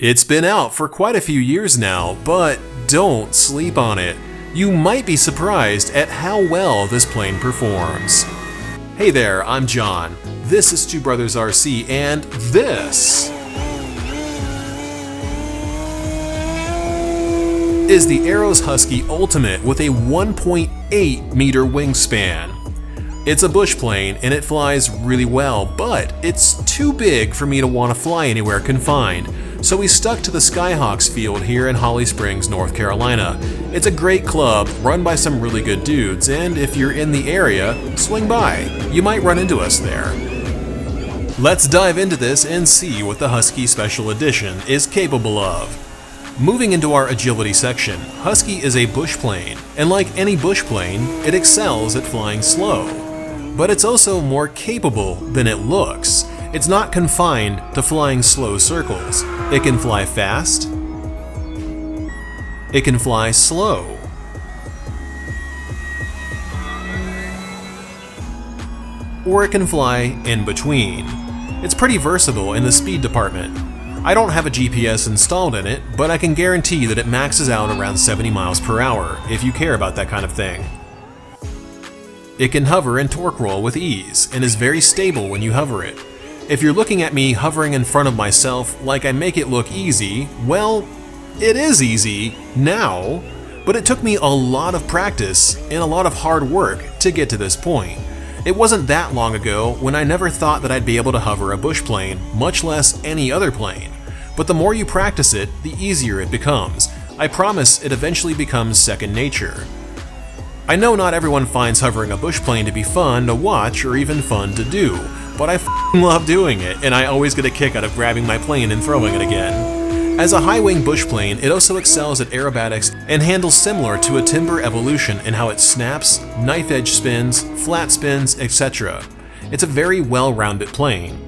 It's been out for quite a few years now, but don't sleep on it. You might be surprised at how well this plane performs. Hey there, I'm John. This is Two Brothers RC, and this is the Arrows Husky Ultimate with a 1.8 meter wingspan. It's a bush plane and it flies really well, but it's too big for me to want to fly anywhere confined. So we stuck to the Skyhawks field here in Holly Springs, North Carolina. It's a great club run by some really good dudes, and if you're in the area, swing by. You might run into us there. Let's dive into this and see what the Husky Special Edition is capable of. Moving into our agility section, Husky is a bush plane, and like any bush plane, it excels at flying slow. But it's also more capable than it looks. It's not confined to flying slow circles. It can fly fast. It can fly slow. Or it can fly in between. It's pretty versatile in the speed department. I don't have a GPS installed in it, but I can guarantee that it maxes out around 70 miles per hour if you care about that kind of thing. It can hover and torque roll with ease and is very stable when you hover it. If you're looking at me hovering in front of myself like I make it look easy, well, it is easy now, but it took me a lot of practice and a lot of hard work to get to this point. It wasn't that long ago when I never thought that I'd be able to hover a bush plane, much less any other plane. But the more you practice it, the easier it becomes. I promise it eventually becomes second nature. I know not everyone finds hovering a bush plane to be fun to watch or even fun to do, but I f***ing love doing it, and I always get a kick out of grabbing my plane and throwing it again. As a high-wing bush plane, it also excels at aerobatics and handles similar to a timber evolution in how it snaps, knife-edge spins, flat spins, etc. It's a very well-rounded plane.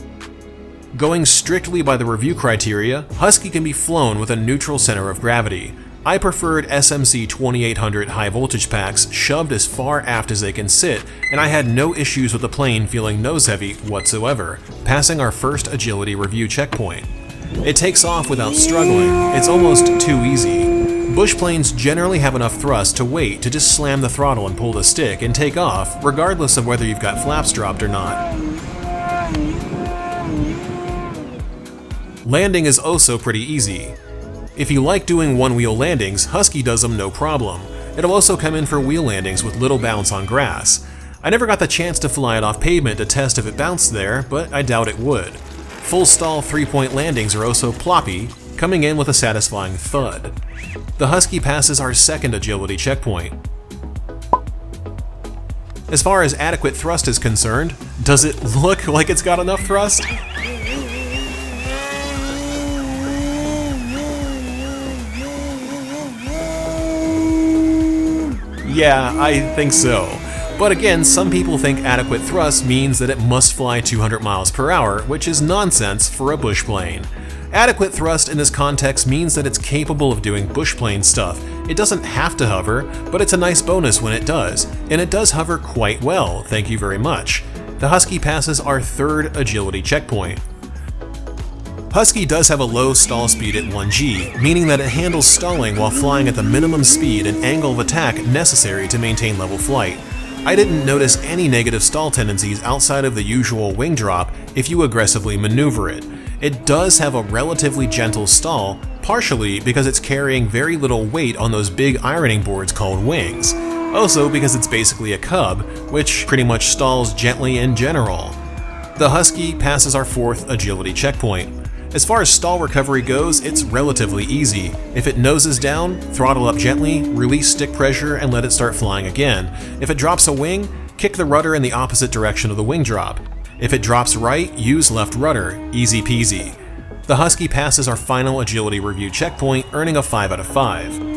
Going strictly by the review criteria, Husky can be flown with a neutral center of gravity. I preferred SMC 2800 high voltage packs shoved as far aft as they can sit, and I had no issues with the plane feeling nose heavy whatsoever, passing our first agility review checkpoint. It takes off without struggling. It's almost too easy. Bush planes generally have enough thrust to wait to just slam the throttle and pull the stick and take off, regardless of whether you've got flaps dropped or not. Landing is also pretty easy. If you like doing one-wheel landings, Husky does them no problem. It'll also come in for wheel landings with little bounce on grass. I never got the chance to fly it off pavement to test if it bounced there, but I doubt it would. Full stall 3-point landings are also ploppy, coming in with a satisfying thud. The Husky passes our second agility checkpoint. As far as adequate thrust is concerned, does it look like it's got enough thrust? Yeah, I think so. But again, some people think adequate thrust means that it must fly 200 miles per hour, which is nonsense for a bush plane. Adequate thrust in this context means that it's capable of doing bush plane stuff. It doesn't have to hover, but it's a nice bonus when it does, and it does hover quite well, thank you very much. The Husky passes our third agility checkpoint. Husky does have a low stall speed at 1G, meaning that it handles stalling while flying at the minimum speed and angle of attack necessary to maintain level flight. I didn't notice any negative stall tendencies outside of the usual wing drop if you aggressively maneuver it. It does have a relatively gentle stall, partially because it's carrying very little weight on those big ironing boards called wings. Also because it's basically a cub, which pretty much stalls gently in general. The Husky passes our fourth agility checkpoint. As far as stall recovery goes, it's relatively easy. If it noses down, throttle up gently, release stick pressure, and let it start flying again. If it drops a wing, kick the rudder in the opposite direction of the wing drop. If it drops right, use left rudder. Easy peasy. The Husky passes our final agility review checkpoint, earning a 5 out of 5.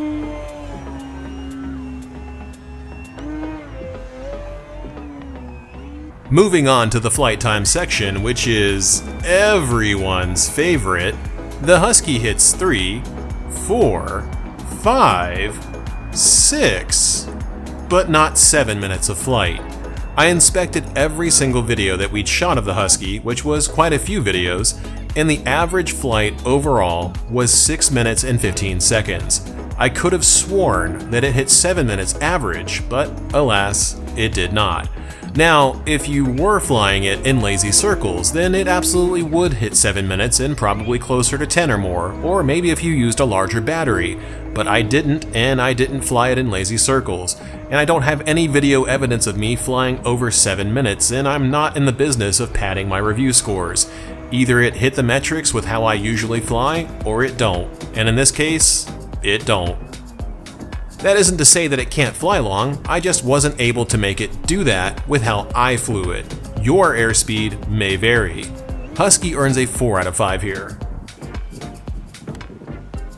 Moving on to the flight time section, which is everyone's favorite, the Husky hits 3, 4, 5, 6, but not 7 minutes of flight. I inspected every single video that we'd shot of the Husky, which was quite a few videos, and the average flight overall was 6 minutes and 15 seconds. I could have sworn that it hit 7 minutes average, but alas, it did not. Now, if you were flying it in lazy circles, then it absolutely would hit 7 minutes and probably closer to 10 or more, or maybe if you used a larger battery. But I didn't, and I didn't fly it in lazy circles. And I don't have any video evidence of me flying over 7 minutes, and I'm not in the business of padding my review scores. Either it hit the metrics with how I usually fly, or it don't. And in this case, it don't. That isn't to say that it can't fly long, I just wasn't able to make it do that with how I flew it. Your airspeed may vary. Husky earns a 4 out of 5 here.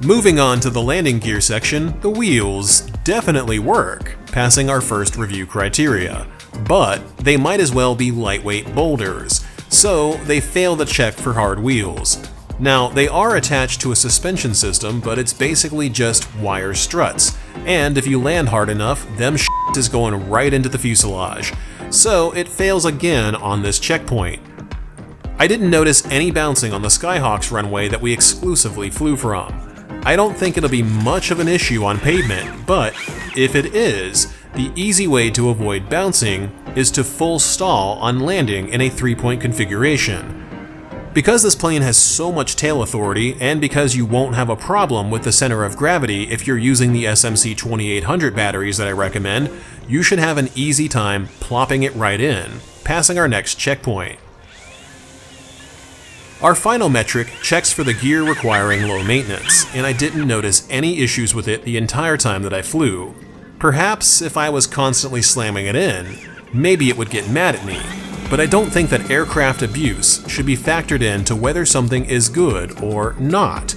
Moving on to the landing gear section, the wheels definitely work, passing our first review criteria. But they might as well be lightweight boulders, so they fail the check for hard wheels. Now, they are attached to a suspension system, but it's basically just wire struts, and if you land hard enough, them shit is going right into the fuselage. So it fails again on this checkpoint. I didn't notice any bouncing on the Skyhawk's runway that we exclusively flew from. I don't think it'll be much of an issue on pavement, but if it is, the easy way to avoid bouncing is to full stall on landing in a 3-point configuration. Because this plane has so much tail authority, and because you won't have a problem with the center of gravity if you're using the SMC 2800 batteries that I recommend, you should have an easy time plopping it right in, passing our next checkpoint. Our final metric checks for the gear requiring low maintenance, and I didn't notice any issues with it the entire time that I flew. Perhaps if I was constantly slamming it in, maybe it would get mad at me. But I don't think that aircraft abuse should be factored in to whether something is good or not.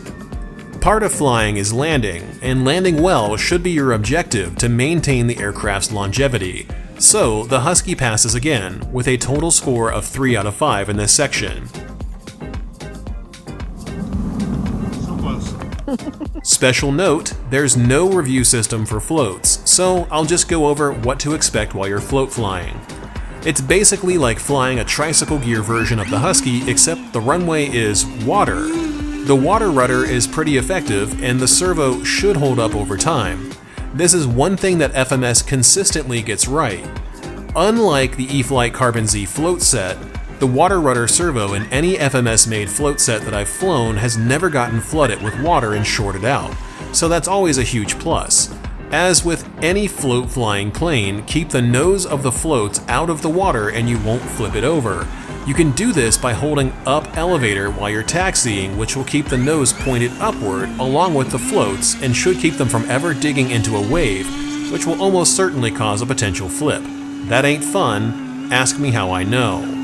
Part of flying is landing, and landing well should be your objective to maintain the aircraft's longevity. So the Husky passes again, with a total score of 3 out of 5 in this section. So close. Special note, there's no review system for floats, so I'll just go over what to expect while you're float flying. It's basically like flying a tricycle gear version of the Husky, except the runway is water. The water rudder is pretty effective, and the servo should hold up over time. This is one thing that FMS consistently gets right. Unlike the E-flite Carbon Z float set, the water rudder servo in any FMS-made float set that I've flown has never gotten flooded with water and shorted out, so that's always a huge plus. As with any float flying plane, keep the nose of the floats out of the water and you won't flip it over. You can do this by holding up elevator while you're taxiing, which will keep the nose pointed upward along with the floats and should keep them from ever digging into a wave, which will almost certainly cause a potential flip. That ain't fun, ask me how I know.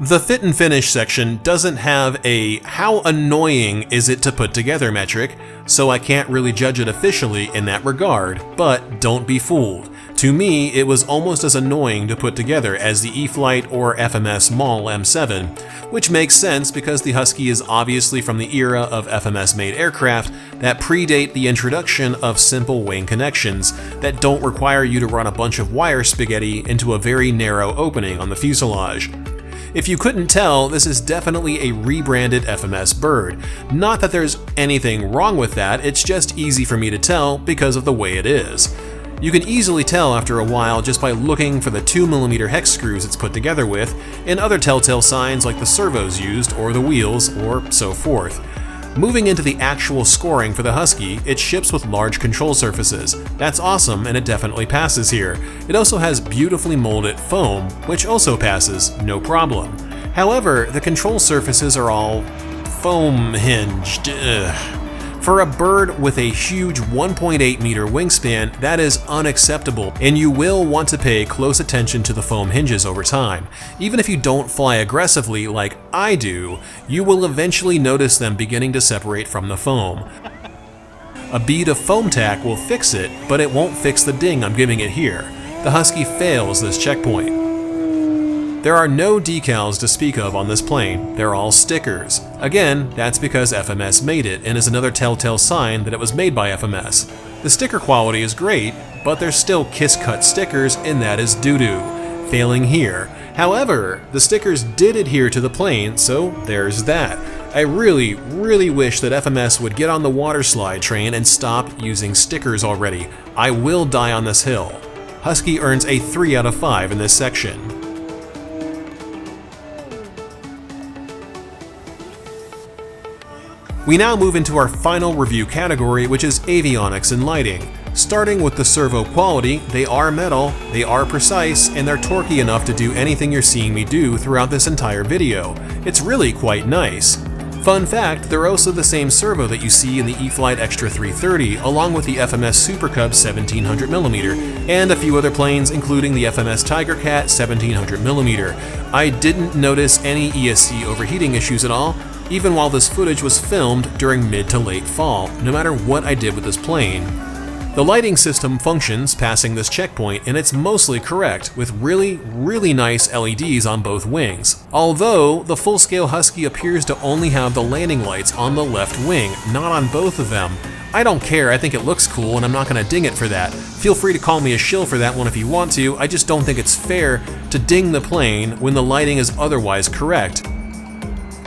The fit and finish section doesn't have a "how annoying is it to put together" metric, so I can't really judge it officially in that regard, but don't be fooled. To me, it was almost as annoying to put together as the E-flite or FMS Nall M7, which makes sense because the Husky is obviously from the era of FMS-made aircraft that predate the introduction of simple wing connections that don't require you to run a bunch of wire spaghetti into a very narrow opening on the fuselage. If you couldn't tell, this is definitely a rebranded FMS bird. Not that there's anything wrong with that, it's just easy for me to tell because of the way it is. You can easily tell after a while just by looking for the 2mm hex screws it's put together with, and other telltale signs like the servos used, or the wheels, or so forth. Moving into the actual scoring for the Husky, it ships with large control surfaces. That's awesome, and it definitely passes here. It also has beautifully molded foam, which also passes, no problem. However, the control surfaces are all foam hinged. Ugh. For a bird with a huge 1.8 meter wingspan, that is unacceptable, and you will want to pay close attention to the foam hinges over time. Even if you don't fly aggressively like I do, you will eventually notice them beginning to separate from the foam. A bead of foam tack will fix it, but it won't fix the ding I'm giving it here. The Husky fails this checkpoint. There are no decals to speak of on this plane, they're all stickers. Again, that's because FMS made it and is another telltale sign that it was made by FMS. The sticker quality is great, but they're still kiss-cut stickers and that is doo-doo. failing here. However, the stickers did adhere to the plane, so there's that. I really wish that FMS would get on the water slide train and stop using stickers already. I will die on this hill. Husky earns a 3 out of 5 in this section. We now move into our final review category, which is avionics and lighting. Starting with the servo quality, they are metal, they are precise, and they're torquey enough to do anything you're seeing me do throughout this entire video. It's really quite nice. Fun fact, they're also the same servo that you see in the E-flite Extra 330, along with the FMS Super Cub 1700mm, and a few other planes, including the FMS Tiger Cat 1700mm. I didn't notice any ESC overheating issues at all, even while this footage was filmed during mid to late fall, no matter what I did with this plane. The lighting system functions passing this checkpoint, and it's mostly correct, with really nice LEDs on both wings. Although, the full-scale Husky appears to only have the landing lights on the left wing, not on both of them. I don't care, I think it looks cool, and I'm not gonna ding it for that. Feel free to call me a shill for that one if you want to, I just don't think it's fair to ding the plane when the lighting is otherwise correct.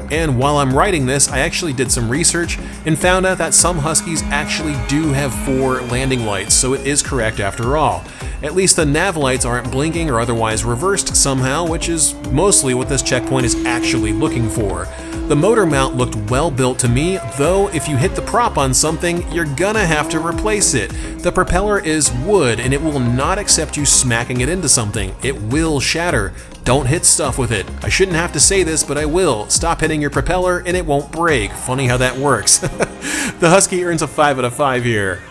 And while I'm writing this, I actually did some research and found out that some Huskies actually do have 4 landing lights, so it is correct after all. At least the nav lights aren't blinking or otherwise reversed somehow, which is mostly what this checkpoint is actually looking for. The motor mount looked well built to me, though if you hit the prop on something, you're gonna have to replace it. The propeller is wood and it will not accept you smacking it into something. It will shatter. Don't hit stuff with it. I shouldn't have to say this, but I will. Stop hitting your propeller and it won't break. Funny how that works. The Husky earns a 5 out of 5 here.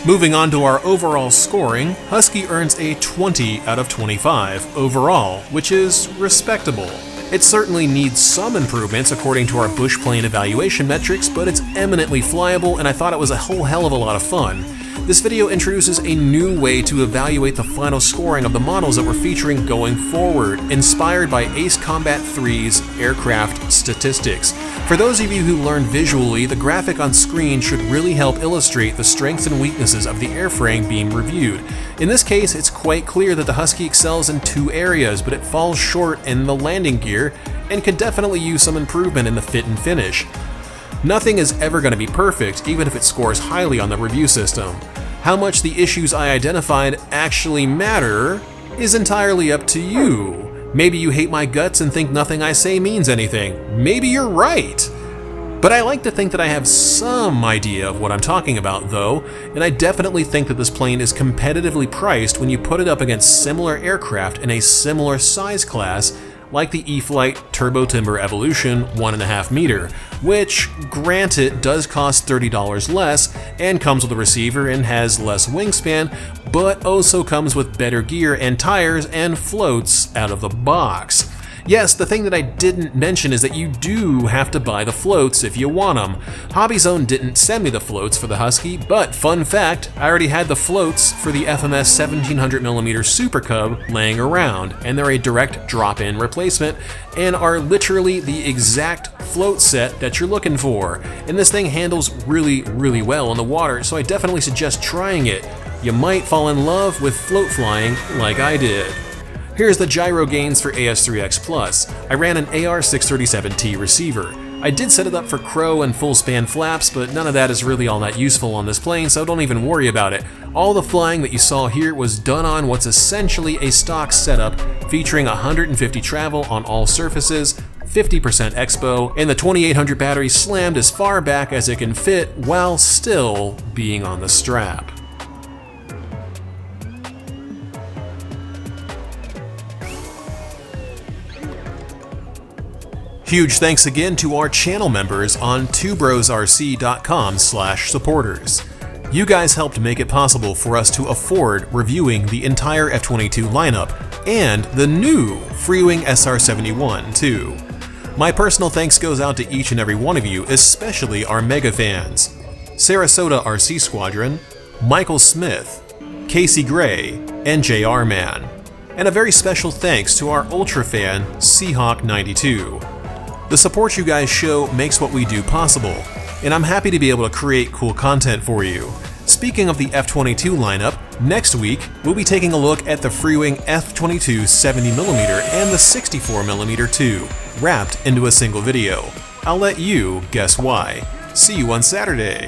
Moving on to our overall scoring, Husky earns a 20 out of 25 overall, which is respectable. It certainly needs some improvements according to our bush plane evaluation metrics, but it's eminently flyable and I thought it was a whole hell of a lot of fun. This video introduces a new way to evaluate the final scoring of the models that we're featuring going forward, inspired by Ace Combat 3's aircraft statistics. For those of you who learn visually, the graphic on screen should really help illustrate the strengths and weaknesses of the airframe being reviewed. In this case, it's quite clear that the Husky excels in 2 areas, but it falls short in the landing gear and could definitely use some improvement in the fit and finish. Nothing is ever going to be perfect, even if it scores highly on the review system. How much the issues I identified actually matter is entirely up to you. Maybe you hate my guts and think nothing I say means anything. Maybe you're right. But I like to think that I have some idea of what I'm talking about though, and I definitely think that this plane is competitively priced when you put it up against similar aircraft in a similar size class like the E-flite Turbo Timber Evolution 1.5 meter, which, granted, does cost $30 less and comes with a receiver and has less wingspan, but also comes with better gear and tires and floats out of the box. Yes, the thing that I didn't mention is that you do have to buy the floats if you want them. Hobby Zone didn't send me the floats for the Husky, but fun fact, I already had the floats for the FMS 1700mm Super Cub laying around, and they're a direct drop-in replacement and are literally the exact float set that you're looking for. And this thing handles really well in the water, so I definitely suggest trying it. You might fall in love with float flying like I did. Here's the gyro gains for AS3X Plus. I ran an AR637T receiver. I did set it up for crow and full span flaps, but none of that is really all that useful on this plane, so don't even worry about it. All the flying that you saw here was done on what's essentially a stock setup featuring 150 travel on all surfaces, 50% expo, and the 2800 battery slammed as far back as it can fit while still being on the strap. Huge thanks again to our channel members on twobrosrc.com/supporters. You guys helped make it possible for us to afford reviewing the entire F-22 lineup and the new Freewing SR-71 too. My personal thanks goes out to each and every one of you, especially our mega fans: Sarasota RC Squadron, Michael Smith, Casey Gray, and JR Man. And a very special thanks to our ultra fan Seahawk92. The support you guys show makes what we do possible, and I'm happy to be able to create cool content for you. Speaking of the F-22 lineup, Next week, we'll be taking a look at the Freewing F-22 70mm and the 64mm too, wrapped into a single video. I'll let you guess why. See you on Saturday!